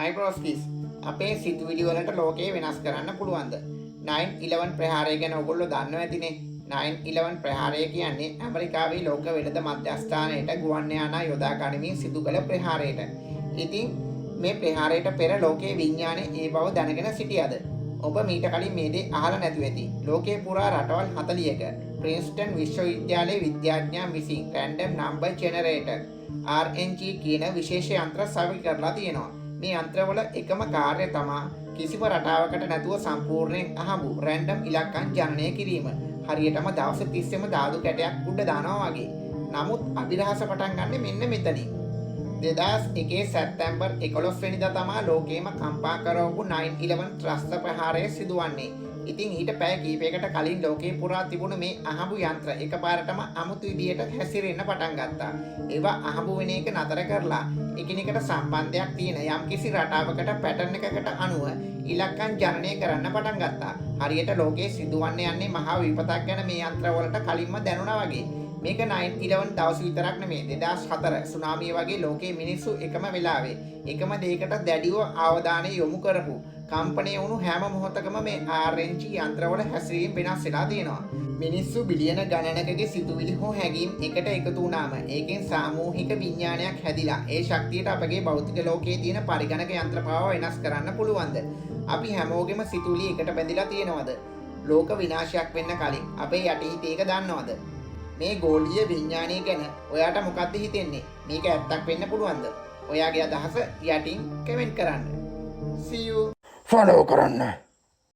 මයික්‍රෝස්කිස් අපේ සිතුවිලි වලට ලෝකය වෙනස් කරන්න පුළුවන්ද? 9/11 ප්‍රහාරය ගැන ඔයගොල්ලෝ දන්නව ඇතිනේ. 9/11 ප්‍රහාරය කියන්නේ ඇමරිකාවේ ලෝක වෙළඳ මධ්‍යස්ථානයට ගුවන් යානා යොදා ගනිමින් සිදු කළ ප්‍රහාරයට. ඉතින් මේ ප්‍රහාරයට පෙර ලෝකයේ විඥානය ඒ බව දැනගෙන සිටියද? ඔබ මීට කලින් මේ දේ අහලා නැතුව ඇති. ලෝකයේ පුරා රටවල් 40ක ප්‍රින්ස්ටන් විශ්වවිද්‍යාලයේ විද්‍යාඥයන් විසින් රැන්ඩම් නම්බර් ජෙනරේටර් RNG කියන විශේෂ යන්ත්‍ර සවි කරලා තියෙනවා. මේ යන්ත්‍රවල එකම කාර්යය තමයි කිසිම රටාවකට නැතුව සම්පූර්ණයෙන් අහඹු රැන්ඩම් ඉලක්කම් ජනනය කිරීම. හරියටම දවස් 30ෙම දාදු කැටයක් උඩ දානවා වගේ. නමුත් අභිරහස පටන් ගන්න මෙන්න මෙතනින්. 2001 සැප්තැම්බර් 11 වෙනිදා තමයි ලෝකෙම කම්පා කරවපු 9/11 ත්‍රස්ත ප්‍රහාරය සිදුවන්නේ. ඉතින් ඊට පැය කිහිපයකට කලින් ලෝකේ පුරා තිබුණු මේ අහඹු යන්ත්‍ර එකපාරටම අමුතු විදියට හැසිරෙන්න පටන් ගත්තා. ඒවා අහඹු වෙන එක නතර කරලා එකිනෙකට සම්බන්ධයක් තියෙන යම්කිසි රටාවකට පැටර්න් එකකට අනුව ඉලක්කම් ජනනය කරන්න පටන් ගත්තා. හරියට ලෝකේ සිදුවන්න යන්නේ මහා විපතක් ගැන මේ යන්ත්‍රවලට කලින්ම දැනුණා වගේ. මේක 9/11 දවස් විතරක් නෙමෙයි 2004 සුනාමිය වගේ ලෝකයේ මිනිස්සු එකම වෙලාවේ එකම දෙයකට දැඩිව අවධානය යොමු කරපු කම්පණය වුණු හැම මොහොතකම මේ RNG යන්ත්‍රවල හැසිරීම වෙනස් වෙලා තියෙනවා. මිනිස්සු බිලියන ගණනකගේ සිතුවිලි හෝ හැඟීම් එකට එකතු වුණාම ඒකෙන් සාමූහික විඥානයක් හැදිලා ඒ ශක්තියට අපගේ භෞතික ලෝකයේ තියෙන පරිගණක යන්ත්‍රපාව වෙනස් කරන්න පුළුවන්ද? අපි හැමෝගෙම සිතුවිලි එකට බැඳිලා තියෙනවද? ලෝක විනාශයක් වෙන්න කලින් අපේ යටිහිතේ ඒක දන්නවද? මේ ගෝලීය විඥානය ගැන ඔයාට මොකක්ද හිතෙන්නේ? මේක ඇත්තක් වෙන්න පුළුවන්ද? ඔයාගේ අදහස යටින් කමෙන්ට් කරන්න. See you. ෆලෝ කරන්න.